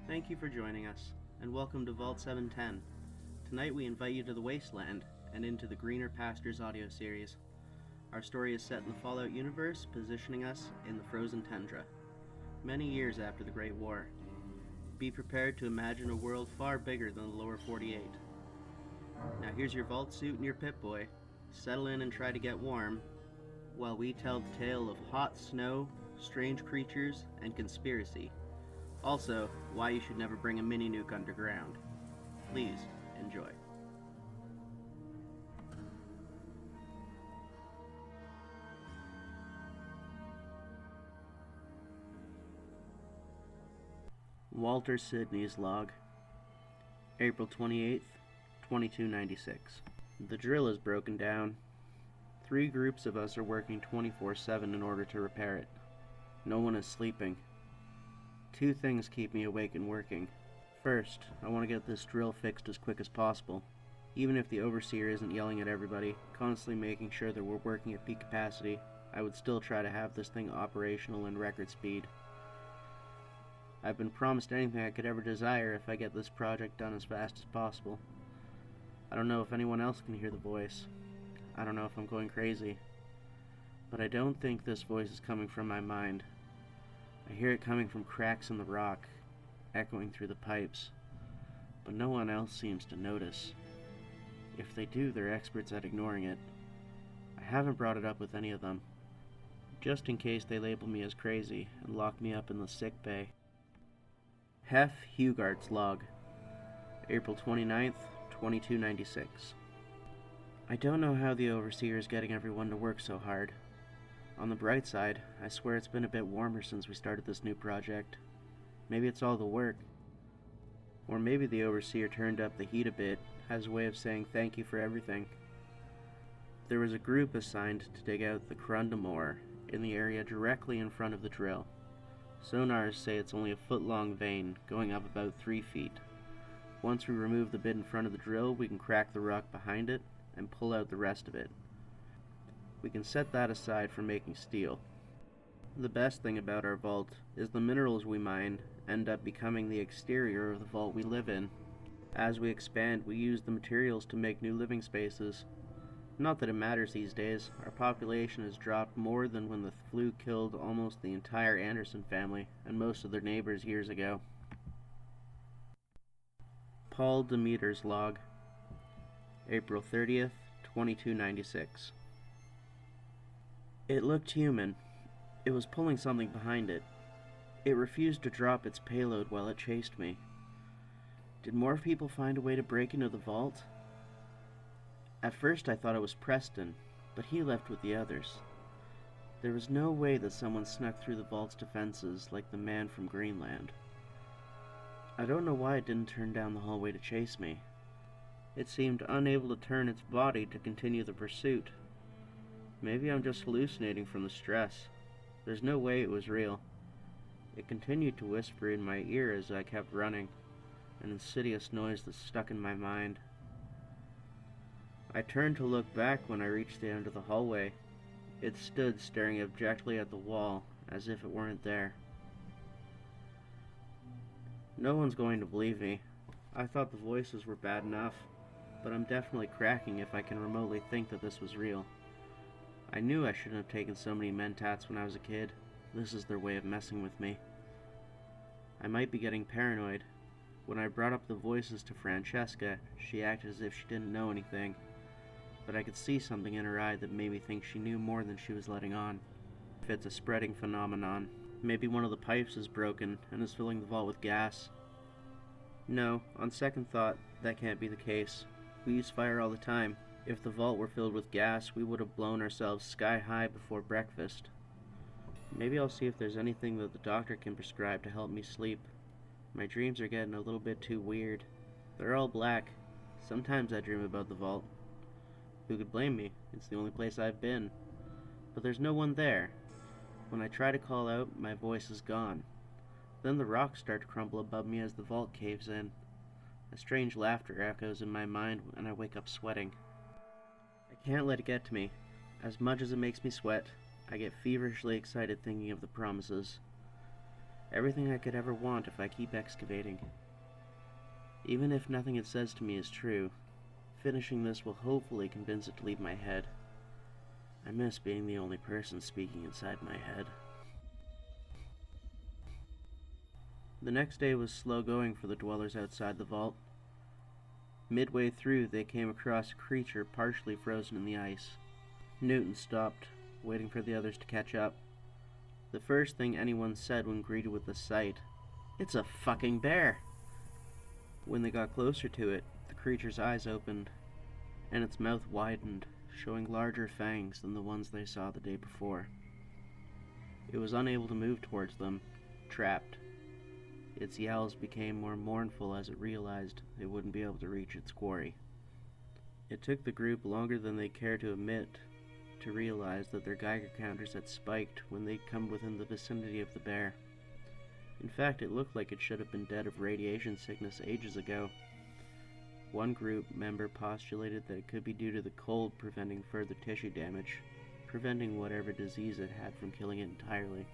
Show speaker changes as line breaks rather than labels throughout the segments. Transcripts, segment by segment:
Thank you for joining us, and welcome to Vault 710. Tonight we invite you to the Wasteland and into the Greener Pastures audio series. Our story is set in the Fallout universe, positioning us in the frozen tundra, many years after the Great War. Be prepared to imagine a world far bigger than the lower 48. Now here's your vault suit and your Pip-Boy. Settle in and try to get warm, while we tell the tale of hot snow, strange creatures, and conspiracy. Also, why you should never bring a mini-nuke underground. Please, enjoy. Walter Sidney's log. April 28th, 2296. The drill is broken down. 3 groups of us are working 24/7 in order to repair it. No one is sleeping. 2 things keep me awake and working. First, I want to get this drill fixed as quick as possible. Even if the overseer isn't yelling at everybody, constantly making sure that we're working at peak capacity, I would still try to have this thing operational in record speed. I've been promised anything I could ever desire if I get this project done as fast as possible. I don't know if anyone else can hear the voice. I don't know if I'm going crazy. But I don't think this voice is coming from my mind. I hear it coming from cracks in the rock, echoing through the pipes, but no one else seems to notice. If they do, they're experts at ignoring it. I haven't brought it up with any of them, just in case they label me as crazy and lock me up in the sick bay. Hef Hugart's log. April 29th, 2296. I don't know how the overseer is getting everyone to work so hard. On the bright side, I swear it's been a bit warmer since we started this new project. Maybe it's all the work. Or maybe the overseer turned up the heat a bit, as a way of saying thank you for everything. There was a group assigned to dig out the Crundum ore in the area directly in front of the drill. Sonars say it's only a foot-long vein, going up about 3 feet. Once we remove the bit in front of the drill, we can crack the rock behind it and pull out the rest of it. We can set that aside for making steel. The best thing about our vault is the minerals we mine end up becoming the exterior of the vault we live in. As we expand, we use the materials to make new living spaces. Not that it matters these days. Our population has dropped more than when the flu killed almost the entire Anderson family and most of their neighbors years ago. Paul Demeter's log. April 30th, 2296. It looked human. It was pulling something behind it. It refused to drop its payload while it chased me. Did more people find a way to break into the vault? At first I thought it was Preston, but he left with the others. There was no way that someone snuck through the vault's defenses like the man from Greenland. I don't know why it didn't turn down the hallway to chase me. It seemed unable to turn its body to continue the pursuit. Maybe I'm just hallucinating from the stress. There's no way it was real. It continued to whisper in my ear as I kept running, an insidious noise that stuck in my mind. I turned to look back when I reached the end of the hallway. It stood staring abjectly at the wall, as if it weren't there. No one's going to believe me. I thought the voices were bad enough, but I'm definitely cracking if I can remotely think that this was real. I knew I shouldn't have taken so many mentats when I was a kid. This is their way of messing with me. I might be getting paranoid. When I brought up the voices to Francesca, she acted as if she didn't know anything, but I could see something in her eye that made me think she knew more than she was letting on. If it's a spreading phenomenon, maybe one of the pipes is broken and is filling the vault with gas. No, on second thought, that can't be the case. We use fire all the time. If the vault were filled with gas, we would have blown ourselves sky high before breakfast. Maybe I'll see if there's anything that the doctor can prescribe to help me sleep. My dreams are getting a little bit too weird. They're all black. Sometimes I dream about the vault. Who could blame me? It's the only place I've been. But there's no one there. When I try to call out, my voice is gone. Then the rocks start to crumble above me as the vault caves in. A strange laughter echoes in my mind and I wake up sweating. I can't let it get to me. As much as it makes me sweat, I get feverishly excited thinking of the promises. Everything I could ever want if I keep excavating. Even if nothing it says to me is true, finishing this will hopefully convince it to leave my head. I miss being the only person speaking inside my head. The next day was slow going for the dwellers outside the vault. Midway through, they came across a creature partially frozen in the ice. Newton stopped, waiting for the others to catch up. The first thing anyone said when greeted with the sight, "It's a fucking bear!" When they got closer to it, the creature's eyes opened, and its mouth widened, showing larger fangs than the ones they saw the day before. It was unable to move towards them, trapped. Its yells became more mournful as it realized it wouldn't be able to reach its quarry. It took the group longer than they cared to admit to realize that their Geiger counters had spiked when they'd come within the vicinity of the bear. In fact, it looked like it should have been dead of radiation sickness ages ago. One group member postulated that it could be due to the cold preventing further tissue damage, preventing whatever disease it had from killing it entirely.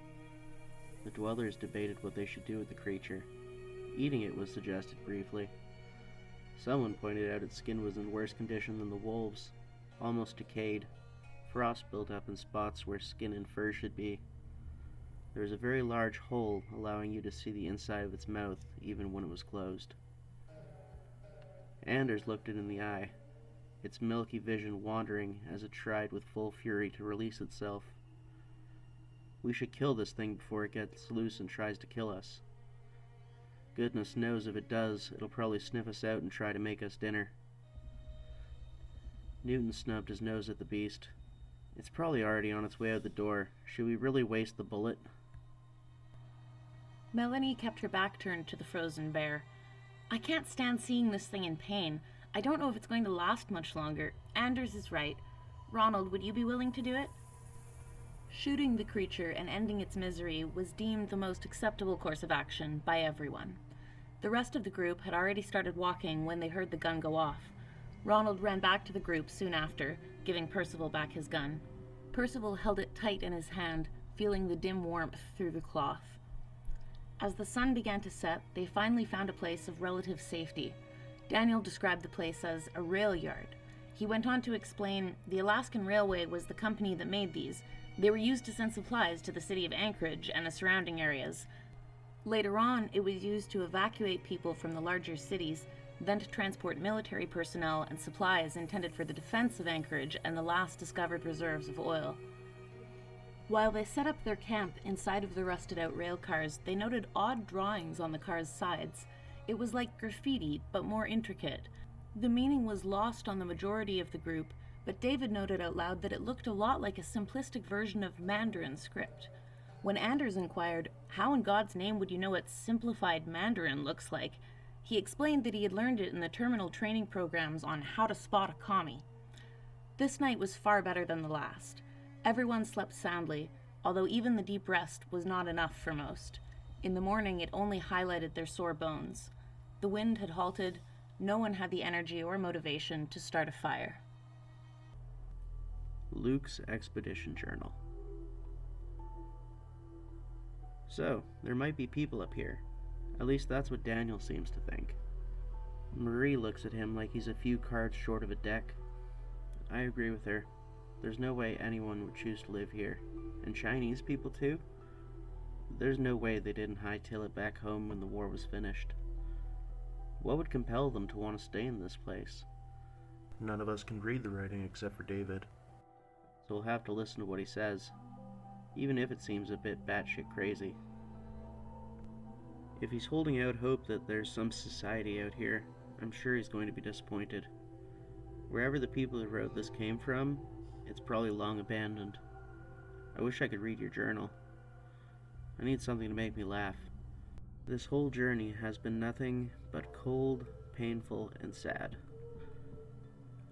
The dwellers debated what they should do with the creature. Eating it was suggested briefly. Someone pointed out its skin was in worse condition than the wolves', almost decayed. Frost built up in spots where skin and fur should be. There was a very large hole, allowing you to see the inside of its mouth, even when it was closed. Anders looked it in the eye, its milky vision wandering as it tried with full fury to release itself. "We should kill this thing before it gets loose and tries to kill us. Goodness knows if it does, it'll probably sniff us out and try to make us dinner." Newton snubbed his nose at the beast. "It's probably already on its way out the door. Should we really waste the bullet?"
Melanie kept her back turned to the frozen bear. "I can't stand seeing this thing in pain. I don't know if it's going to last much longer. Anders is right. Ronald, would you be willing to do it?" Shooting the creature and ending its misery was deemed the most acceptable course of action by everyone. The rest of the group had already started walking when they heard the gun go off. Ronald ran back to the group soon after, giving Percival back his gun. Percival held it tight in his hand, feeling the dim warmth through the cloth. As the sun began to set, they finally found a place of relative safety. Daniel described the place as a rail yard. He went on to explain the Alaskan Railway was the company that made these. They were used to send supplies to the city of Anchorage and the surrounding areas. Later on, it was used to evacuate people from the larger cities, then to transport military personnel and supplies intended for the defense of Anchorage and the last discovered reserves of oil. While they set up their camp inside of the rusted-out rail cars, they noted odd drawings on the cars' sides. It was like graffiti, but more intricate. The meaning was lost on the majority of the group, but David noted out loud that it looked a lot like a simplistic version of Mandarin script. When Anders inquired, "How in God's name would you know what simplified Mandarin looks like?" he explained that he had learned it in the terminal training programs on how to spot a commie. This night was far better than the last. Everyone slept soundly, although even the deep rest was not enough for most. In the morning, it only highlighted their sore bones. The wind had halted. No one had the energy or motivation to start a fire.
Luke's Expedition Journal. So, there might be people up here. At least that's what Daniel seems to think. Marie looks at him like he's a few cards short of a deck. I agree with her. There's no way anyone would choose to live here. And Chinese people too? There's no way they didn't hightail it back home when the war was finished. What would compel them to want to stay in this place? None of us can read the writing except for David. So we'll have to listen to what he says, even if it seems a bit batshit crazy. If he's holding out hope that there's some society out here, I'm sure he's going to be disappointed. Wherever the people who wrote this came from, it's probably long abandoned. I wish I could read your journal. I need something to make me laugh. This whole journey has been nothing but cold, painful, and sad.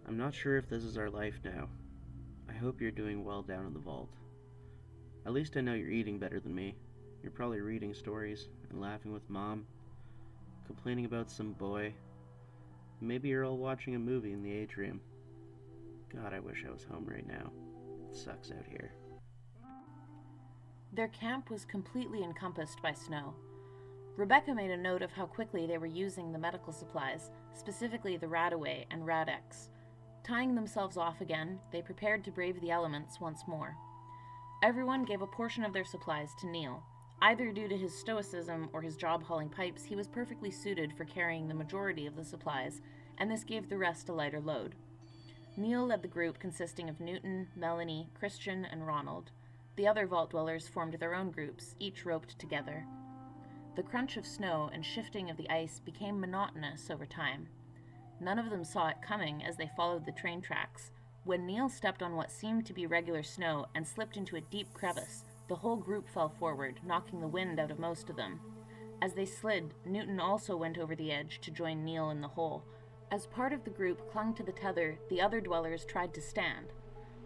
I'm not sure if this is our life now. I hope you're doing well down in the vault. At least I know you're eating better than me. You're probably reading stories and laughing with Mom, complaining about some boy. Maybe you're all watching a movie in the atrium. God, I wish I was home right now. It sucks out here.
Their camp was completely encompassed by snow. Rebecca made a note of how quickly they were using the medical supplies, specifically the Radaway and Radex. Tying themselves off again, they prepared to brave the elements once more. Everyone gave a portion of their supplies to Neil. Either due to his stoicism or his job hauling pipes, he was perfectly suited for carrying the majority of the supplies, and this gave the rest a lighter load. Neil led the group consisting of Newton, Melanie, Christian, and Ronald. The other vault dwellers formed their own groups, each roped together. The crunch of snow and shifting of the ice became monotonous over time. None of them saw it coming as they followed the train tracks. When Neil stepped on what seemed to be regular snow and slipped into a deep crevice, the whole group fell forward, knocking the wind out of most of them. As they slid, Newton also went over the edge to join Neil in the hole. As part of the group clung to the tether, the other dwellers tried to stand.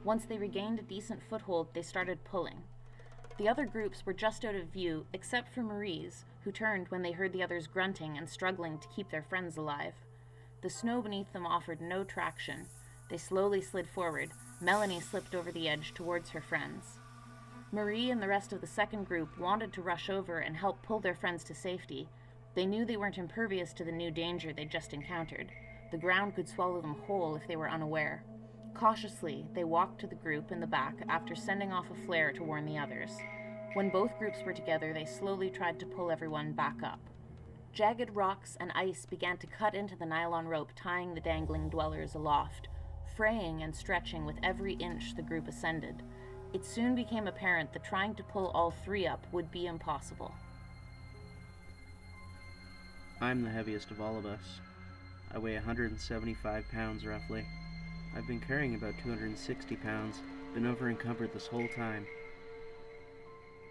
Once they regained a decent foothold, they started pulling. The other groups were just out of view, except for Marie's, who turned when they heard the others grunting and struggling to keep their friends alive. The snow beneath them offered no traction. They slowly slid forward. Melanie slipped over the edge towards her friends. Marie and the rest of the second group wanted to rush over and help pull their friends to safety. They knew they weren't impervious to the new danger they'd just encountered. The ground could swallow them whole if they were unaware. Cautiously, they walked to the group in the back after sending off a flare to warn the others. When both groups were together, they slowly tried to pull everyone back up. Jagged rocks and ice began to cut into the nylon rope tying the dangling dwellers aloft, fraying and stretching with every inch the group ascended. It soon became apparent that trying to pull all three up would be impossible.
I'm the heaviest of all of us. I weigh 175 pounds roughly. I've been carrying about 260 pounds, been over-encumbered this whole time.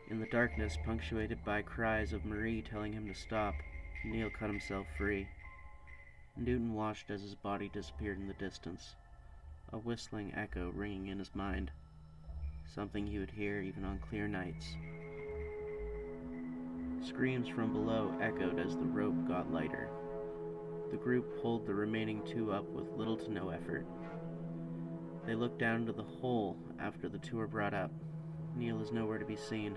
In the darkness, punctuated by cries of Marie telling him to stop, Neil cut himself free. Newton watched as his body disappeared in the distance, a whistling echo ringing in his mind, something he would hear even on clear nights. Screams from below echoed as the rope got lighter. The group pulled the remaining two up with little to no effort. They looked down into the hole after the two were brought up. Neil is nowhere to be seen.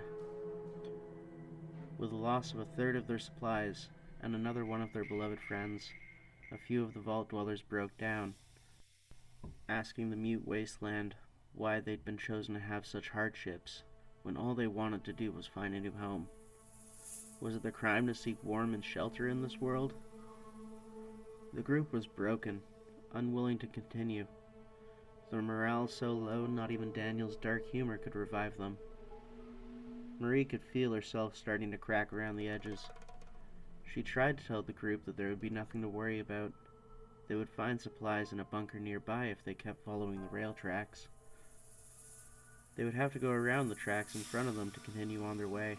With the loss of a third of their supplies and another one of their beloved friends, a few of the vault dwellers broke down, asking the mute wasteland why they'd been chosen to have such hardships when all they wanted to do was find a new home. Was it their crime to seek warmth and shelter in this world? The group was broken, unwilling to continue. Their morale so low not even Daniel's dark humor could revive them. Marie could feel herself starting to crack around the edges. She tried to tell the group that there would be nothing to worry about. They would find supplies in a bunker nearby if they kept following the rail tracks. They would have to go around the tracks in front of them to continue on their way.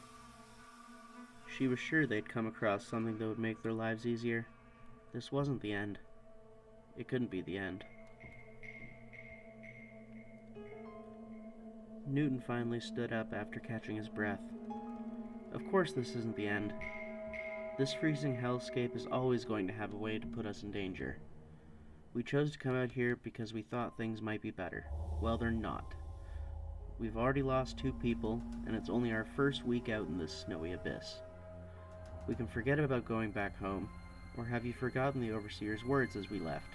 She was sure they'd come across something that would make their lives easier. This wasn't the end. It couldn't be the end. Newton finally stood up after catching his breath. Of course this isn't the end. This freezing hellscape is always going to have a way to put us in danger. We chose to come out here because we thought things might be better. Well, they're not. We've already lost 2 people, and it's only our first week out in this snowy abyss. We can forget about going back home, or have you forgotten the overseer's words as we left?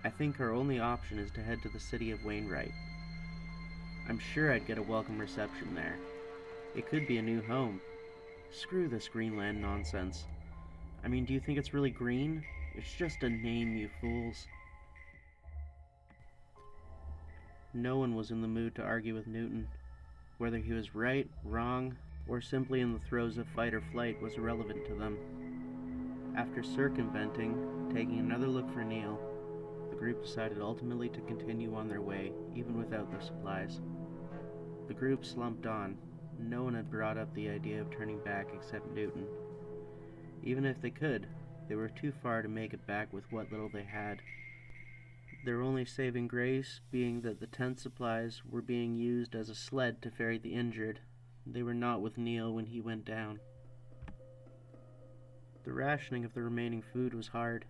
I think our only option is to head to the city of Wainwright. I'm sure I'd get a welcome reception there. It could be a new home. Screw this Greenland nonsense. I mean, do you think it's really green? It's just a name, you fools. No one was in the mood to argue with Newton. Whether he was right, wrong, or simply in the throes of fight or flight was irrelevant to them. After circumventing, taking another look for Neil, the group decided ultimately to continue on their way, even without their supplies. The group slumped on. No one had brought up the idea of turning back except Newton. Even if they could, they were too far to make it back with what little they had. Their only saving grace being that the tent supplies were being used as a sled to ferry the injured. They were not with Neil when he went down. The rationing of the remaining food was hard.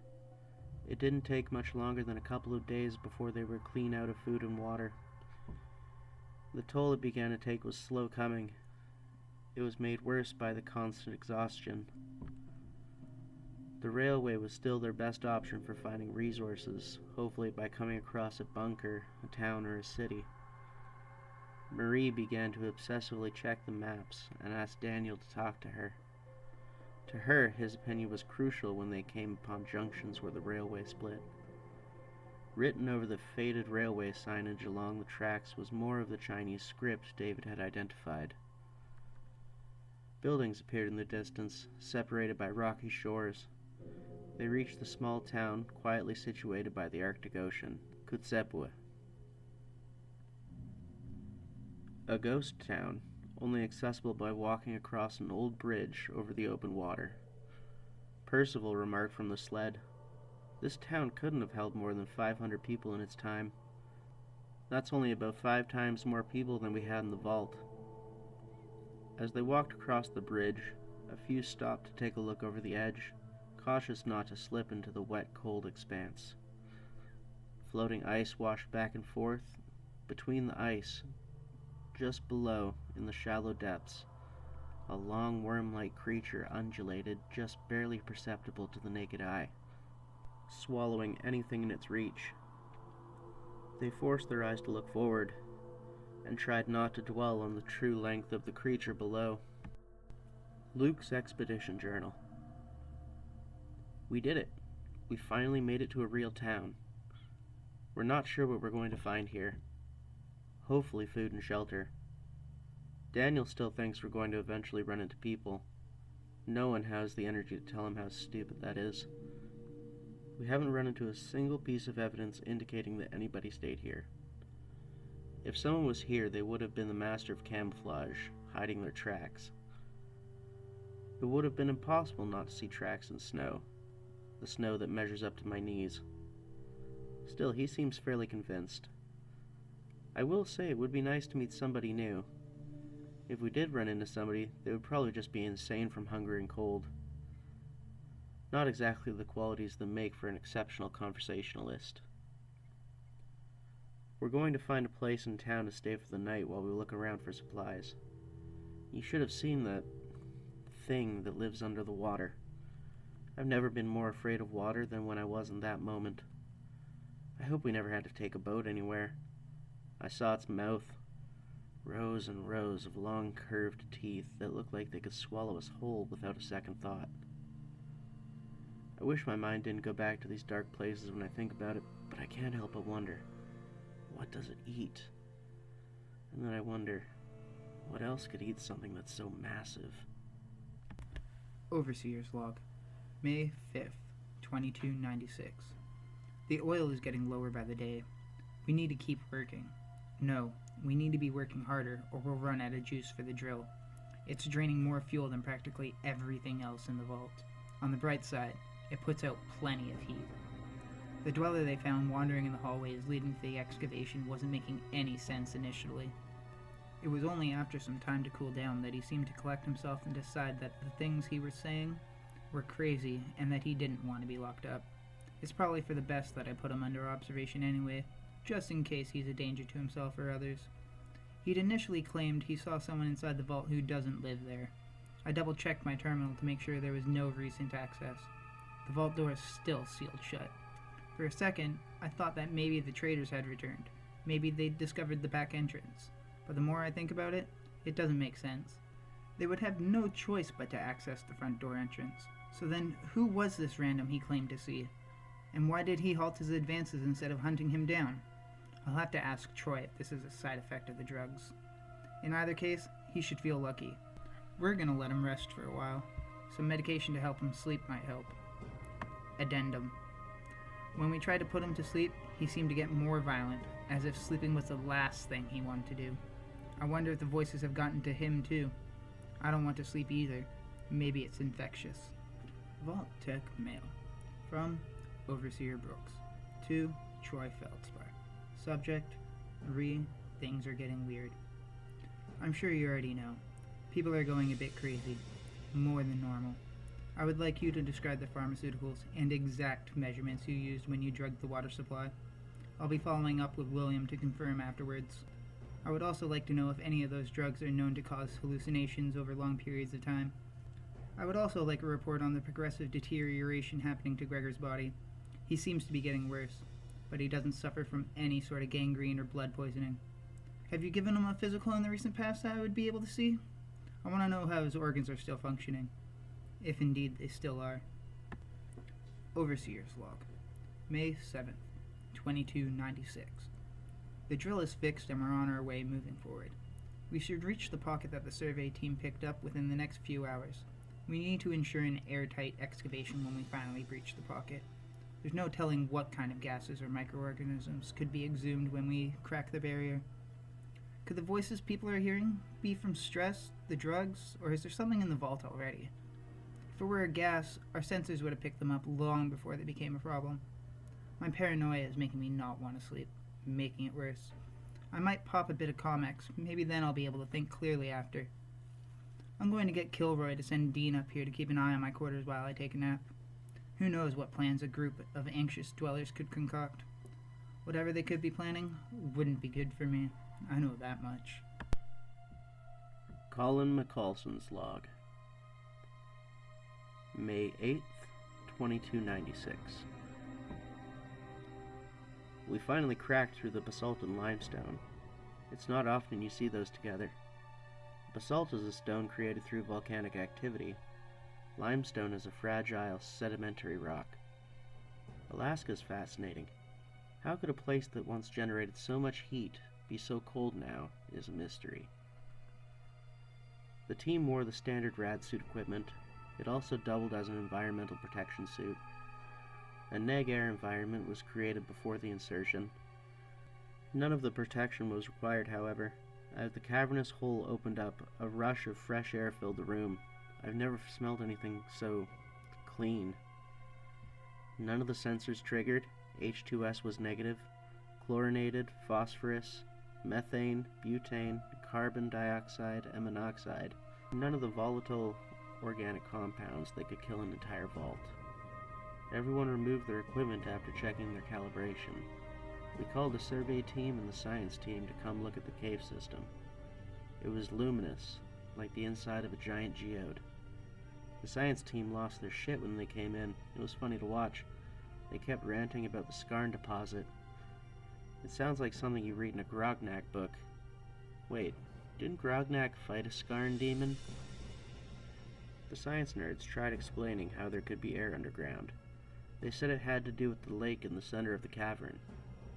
It didn't take much longer than a couple of days before they were clean out of food and water. The toll it began to take was slow coming. It was made worse by the constant exhaustion. The railway was still their best option for finding resources, hopefully by coming across a bunker, a town, or a city. Marie began to obsessively check the maps and asked Daniel to talk to her. To her, his opinion was crucial when they came upon junctions where the railway split. Written over the faded railway signage along the tracks was more of the Chinese script David had identified. Buildings appeared in the distance, separated by rocky shores. They reached the small town, quietly situated by the Arctic Ocean, Kotzebue. A ghost town, only accessible by walking across an old bridge over the open water. Percival remarked from the sled, "This town couldn't have held more than 500 people in its time. That's only about 5 times more people than we had in the vault." As they walked across the bridge, a few stopped to take a look over the edge, cautious not to slip into the wet, cold expanse. Floating ice washed back and forth. Between the ice, just below, in the shallow depths, a long worm-like creature undulated, just barely perceptible to the naked eye, swallowing anything in its reach. They forced their eyes to look forward, and tried not to dwell on the true length of the creature below. Luke's Expedition Journal. We did it. We finally made it to a real town. We're not sure what we're going to find here. Hopefully food and shelter. Daniel still thinks we're going to eventually run into people. No one has the energy to tell him how stupid that is. We haven't run into a single piece of evidence indicating that anybody stayed here. If someone was here, they would have been the master of camouflage, hiding their tracks. It would have been impossible not to see tracks in snow, the snow that measures up to my knees. Still, he seems fairly convinced. I will say it would be nice to meet somebody new. If we did run into somebody, they would probably just be insane from hunger and cold. Not exactly the qualities that make for an exceptional conversationalist. We're going to find a place in town to stay for the night while we look around for supplies. You should have seen that thing that lives under the water. I've never been more afraid of water than when I was in that moment. I hope we never had to take a boat anywhere. I saw its mouth, rows and rows of long curved teeth that looked like they could swallow us whole without a second thought. I wish my mind didn't go back to these dark places when I think about it, but I can't help but wonder, what does it eat? And then I wonder, what else could eat something that's so massive?
Overseer's Log, May 5th, 2296. The oil is getting lower by the day. We need to keep working. No, we need to be working harder or we'll run out of juice for the drill. It's draining more fuel than practically everything else in the vault. On the bright side, it puts out plenty of heat. The dweller they found wandering in the hallways leading to the excavation wasn't making any sense initially. It was only after some time to cool down that he seemed to collect himself and decide that the things he was saying were crazy and that he didn't want to be locked up. It's probably for the best that I put him under observation anyway, just in case he's a danger to himself or others. He'd initially claimed he saw someone inside the vault who doesn't live there. I double-checked my terminal to make sure there was no recent access. The vault door is still sealed shut. For a second, I thought that maybe the traders had returned. Maybe they'd discovered the back entrance. But the more I think about it, it doesn't make sense. They would have no choice but to access the front door entrance. So then, who was this random he claimed to see? And why did he halt his advances instead of hunting him down? I'll have to ask Troy if this is a side effect of the drugs. In either case, he should feel lucky. We're gonna let him rest for a while. Some medication to help him sleep might help. Addendum. When we tried to put him to sleep, he seemed to get more violent, as if sleeping was the last thing he wanted to do. I wonder if the voices have gotten to him too. I don't want to sleep either. Maybe it's infectious. Vault Tech Mail. From Overseer Brooks. To Troy Feldspar. Subject, things are getting weird. I'm sure you already know. People are going a bit crazy. More than normal. I would like you to describe the pharmaceuticals and exact measurements you used when you drugged the water supply. I'll be following up with William to confirm afterwards. I would also like to know if any of those drugs are known to cause hallucinations over long periods of time. I would also like a report on the progressive deterioration happening to Gregor's body. He seems to be getting worse, but he doesn't suffer from any sort of gangrene or blood poisoning. Have you given him a physical in the recent past that I would be able to see? I want to know how his organs are still functioning, if indeed they still are. Overseer's Log, May 7th, 2296. The drill is fixed and we're on our way moving forward. We should reach the pocket that the survey team picked up within the next few hours. We need to ensure an airtight excavation when we finally breach the pocket. There's no telling what kind of gases or microorganisms could be exhumed when we crack the barrier. Could the voices people are hearing be from stress, the drugs, or is there something in the vault already? If it were a gas, our sensors would have picked them up long before they became a problem. My paranoia is making me not want to sleep, making it worse. I might pop a bit of Comex, maybe then I'll be able to think clearly after. I'm going to get Kilroy to send Dean up here to keep an eye on my quarters while I take a nap. Who knows what plans a group of anxious dwellers could concoct. Whatever they could be planning wouldn't be good for me. I know that much.
Colin McCaulson's Log, May 8th, 2296. We finally cracked through the basalt and limestone. It's not often you see those together. Basalt is a stone created through volcanic activity. Limestone is a fragile, sedimentary rock. Alaska's fascinating. How could a place that once generated so much heat be so cold now is a mystery. The team wore the standard rad suit equipment. It also doubled as an environmental protection suit. A neg air environment was created before the insertion. None of the protection was required, however. As the cavernous hole opened up, a rush of fresh air filled the room. I've never smelled anything so clean. None of the sensors triggered. H2S was negative. Chlorinated, phosphorus, methane, butane, carbon dioxide, and monoxide. None of the volatile organic compounds that could kill an entire vault. Everyone removed their equipment after checking their calibration. We called the survey team and the science team to come look at the cave system. It was luminous, like the inside of a giant geode. The science team lost their shit when they came in. It was funny to watch. They kept ranting about the Skarn deposit. It sounds like something you read in a Grognak book. Wait, didn't Grognak fight a Skarn demon? The science nerds tried explaining how there could be air underground. They said it had to do with the lake in the center of the cavern.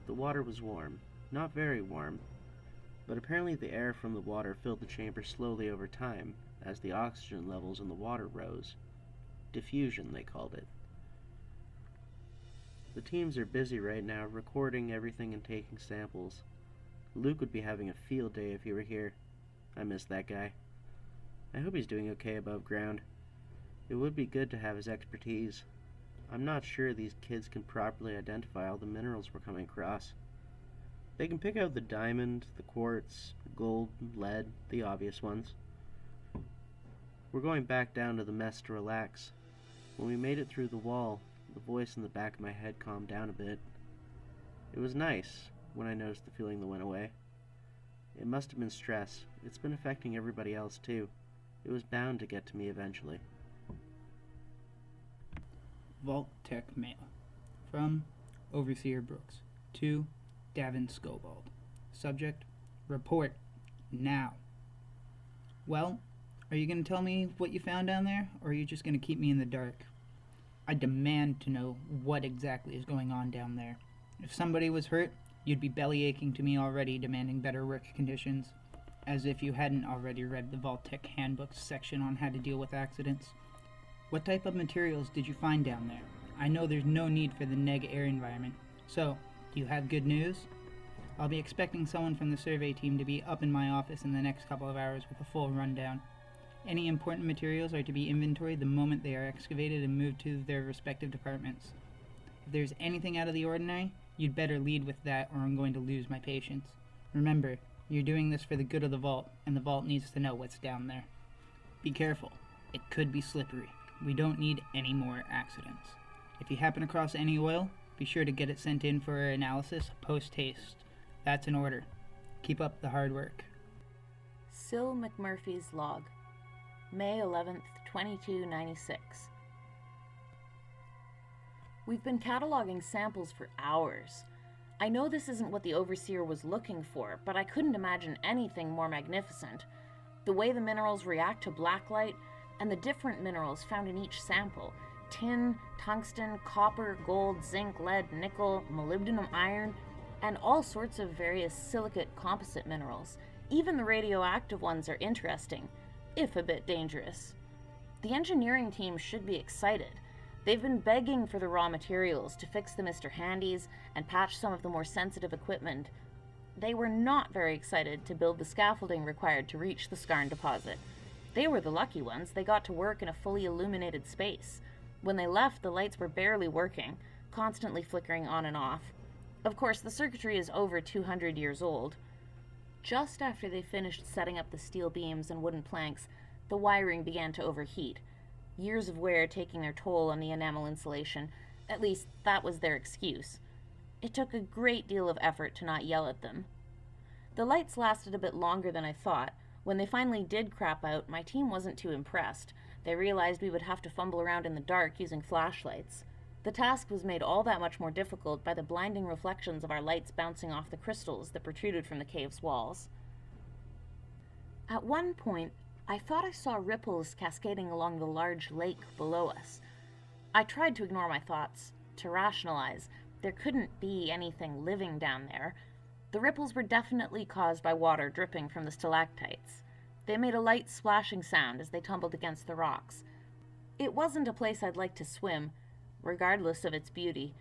The water was warm, not very warm, but apparently the air from the water filled the chamber slowly over time as the oxygen levels in the water rose. Diffusion, they called it. The teams are busy right now recording everything and taking samples. Luke would be having a field day if he were here. I miss that guy. I hope he's doing okay above ground. It would be good to have his expertise. I'm not sure these kids can properly identify all the minerals we're coming across. They can pick out the diamond, the quartz, gold, lead, the obvious ones. We're going back down to the mess to relax. When we made it through the wall, the voice in the back of my head calmed down a bit. It was nice when I noticed the feeling that went away. It must have been stress. It's been affecting everybody else too. It was bound to get to me eventually.
Vault Tech Mail. From Overseer Brooks to Davin Scobald. Subject, report now. Well, are you going to tell me what you found down there, or are you just going to keep me in the dark? I demand to know what exactly is going on down there. If somebody was hurt, you'd be bellyaching to me already, demanding better work conditions. As if you hadn't already read the Vault Tech Handbook section on how to deal with accidents. What type of materials did you find down there? I know there's no need for the neg air environment. So, do you have good news? I'll be expecting someone from the survey team to be up in my office in the next couple of hours with a full rundown. Any important materials are to be inventoried the moment they are excavated and moved to their respective departments. If there's anything out of the ordinary, you'd better lead with that or I'm going to lose my patience. Remember, you're doing this for the good of the vault, and the vault needs to know what's down there. Be careful. It could be slippery. We don't need any more accidents. If you happen across any oil, be sure to get it sent in for analysis post-haste. That's an order. Keep up the hard work.
Syl McMurphy's log, May 11th, 2296. We've been cataloging samples for hours. I know this isn't what the overseer was looking for, but I couldn't imagine anything more magnificent. The way the minerals react to blacklight, and the different minerals found in each sample: tin, tungsten, copper, gold, zinc, lead, nickel, molybdenum, iron, and all sorts of various silicate composite minerals. Even the radioactive ones are interesting, if a bit dangerous. The engineering team should be excited. They've been begging for the raw materials to fix the Mr. Handies and patch some of the more sensitive equipment. They were not very excited to build the scaffolding required to reach the Skarn deposit. They were the lucky ones. They got to work in a fully illuminated space. When they left, the lights were barely working, constantly flickering on and off. Of course, the circuitry is over 200 years old. Just after they finished setting up the steel beams and wooden planks, the wiring began to overheat. Years of wear taking their toll on the enamel insulation. At least, that was their excuse. It took a great deal of effort to not yell at them. The lights lasted a bit longer than I thought. When they finally did crap out, my team wasn't too impressed. They realized we would have to fumble around in the dark using flashlights. The task was made all that much more difficult by the blinding reflections of our lights bouncing off the crystals that protruded from the cave's walls. At one point, I thought I saw ripples cascading along the large lake below us. I tried to ignore my thoughts, to rationalize. There couldn't be anything living down there. The ripples were definitely caused by water dripping from the stalactites. They made a light splashing sound as they tumbled against the rocks. It wasn't a place I'd like to swim, regardless of its beauty.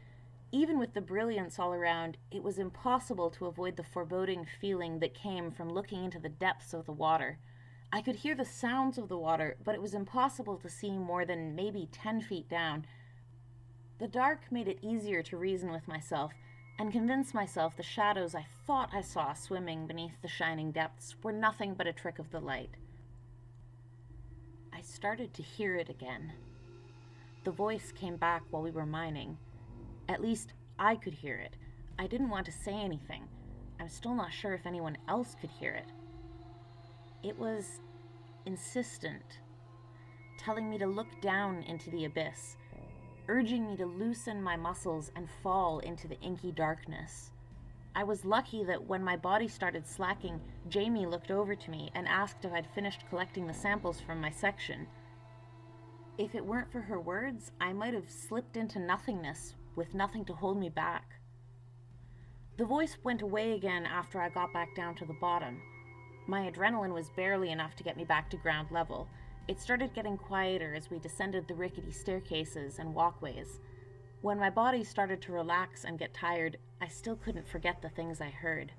Even with the brilliance all around, it was impossible to avoid the foreboding feeling that came from looking into the depths of the water. I could hear the sounds of the water, but it was impossible to see more than maybe 10 feet down. The dark made it easier to reason with myself and convince myself the shadows I thought I saw swimming beneath the shining depths were nothing but a trick of the light. I started to hear it again. The voice came back while we were mining. At least, I could hear it. I didn't want to say anything. I'm still not sure if anyone else could hear it. It was insistent, telling me to look down into the abyss, urging me to loosen my muscles and fall into the inky darkness. I was lucky that when my body started slacking, Jamie looked over to me and asked if I'd finished collecting the samples from my section. If it weren't for her words, I might have slipped into nothingness with nothing to hold me back. The voice went away again after I got back down to the bottom. My adrenaline was barely enough to get me back to ground level. It started getting quieter as we descended the rickety staircases and walkways. When my body started to relax and get tired, I still couldn't forget the things I heard.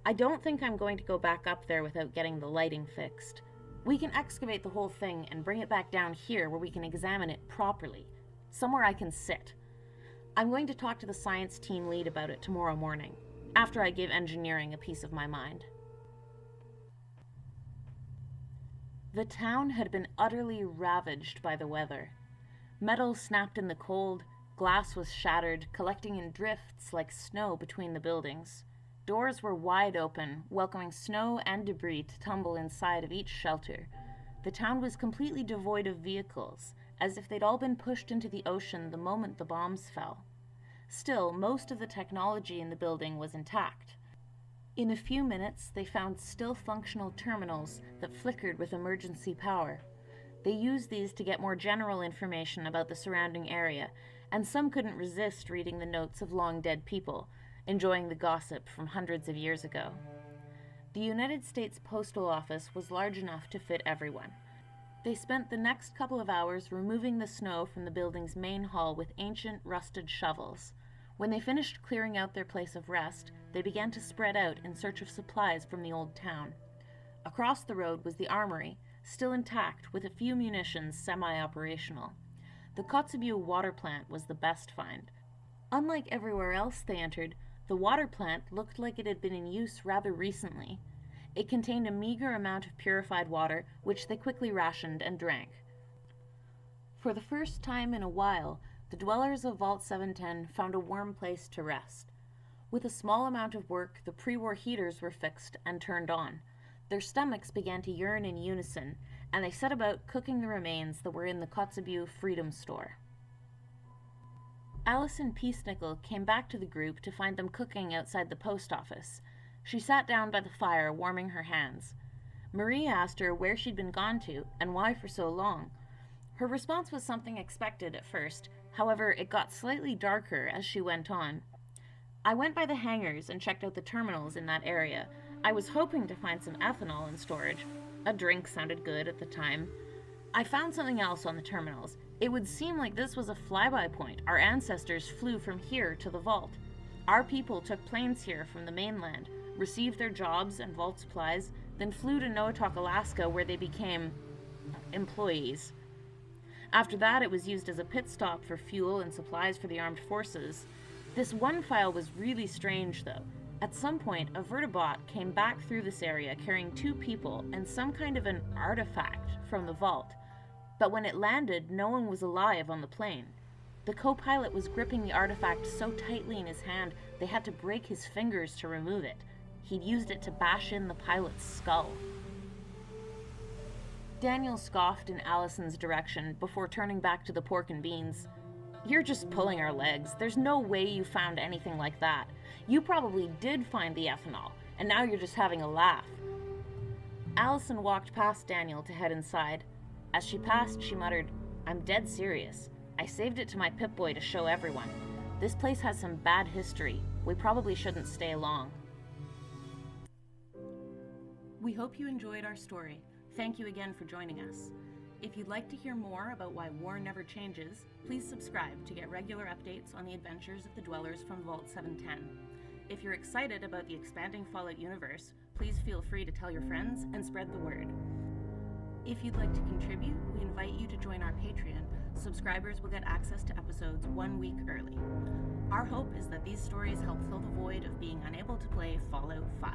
I don't think I'm going to go back up there without getting the lighting fixed. We can excavate the whole thing and bring it back down here where we can examine it properly, somewhere I can sit. I'm going to talk to the science team lead about it tomorrow morning, after I give engineering a piece of my mind. The town had been utterly ravaged by the weather. Metal snapped in the cold, glass was shattered, collecting in drifts like snow between the buildings. Doors were wide open, welcoming snow and debris to tumble inside of each shelter. The town was completely devoid of vehicles, as if they'd all been pushed into the ocean the moment the bombs fell. Still, most of the technology in the building was intact. In a few minutes, they found still functional terminals that flickered with emergency power. They used these to get more general information about the surrounding area, and some couldn't resist reading the notes of long-dead people, enjoying the gossip from hundreds of years ago. The United States Postal Office was large enough to fit everyone. They spent the next couple of hours removing the snow from the building's main hall with ancient, rusted shovels. When they finished clearing out their place of rest, they began to spread out in search of supplies from the old town. Across the road was the armory, still intact with a few munitions semi-operational. The Kotzebue water plant was the best find. Unlike everywhere else they entered, the water plant looked like it had been in use rather recently. It contained a meager amount of purified water, which they quickly rationed and drank. For the first time in a while, the dwellers of Vault 710 found a warm place to rest. With a small amount of work, the pre-war heaters were fixed and turned on. Their stomachs began to yearn in unison, and they set about cooking the remains that were in the Kotzebue Freedom Store. Allison Peacenickel came back to the group to find them cooking outside the post office. She sat down by the fire, warming her hands. Marie asked her where she'd been gone to and why for so long. Her response was something expected at first, however, it got slightly darker as she went on. I went by the hangars and checked out the terminals in that area. I was hoping to find some ethanol in storage. A drink sounded good at the time. I found something else on the terminals. It would seem like this was a flyby point. Our ancestors flew from here to the vault. Our people took planes here from the mainland, received their jobs and vault supplies, then flew to Noatak, Alaska, where they became employees. After that, it was used as a pit stop for fuel and supplies for the armed forces. This one file was really strange, though. At some point, a vertibot came back through this area carrying 2 people and some kind of an artifact from the vault. But when it landed, no one was alive on the plane. The co-pilot was gripping the artifact so tightly in his hand, they had to break his fingers to remove it. He'd used it to bash in the pilot's skull. Daniel scoffed in Allison's direction before turning back to the pork and beans. You're just pulling our legs. There's no way you found anything like that. You probably did find the ethanol, and now you're just having a laugh. Allison walked past Daniel to head inside. As she passed, she muttered, I'm dead serious. I saved it to my Pip-Boy to show everyone. This place has some bad history. We probably shouldn't stay long. We hope you enjoyed our story. Thank you again for joining us. If you'd like to hear more about why war never changes, please subscribe to get regular updates on the adventures of the dwellers from Vault 710. If you're excited about the expanding Fallout universe, please feel free to tell your friends and spread the word. If you'd like to contribute, we invite you to join our Patreon. Subscribers will get access to episodes 1 week early. Our hope is that these stories help fill the void of being unable to play Fallout 5.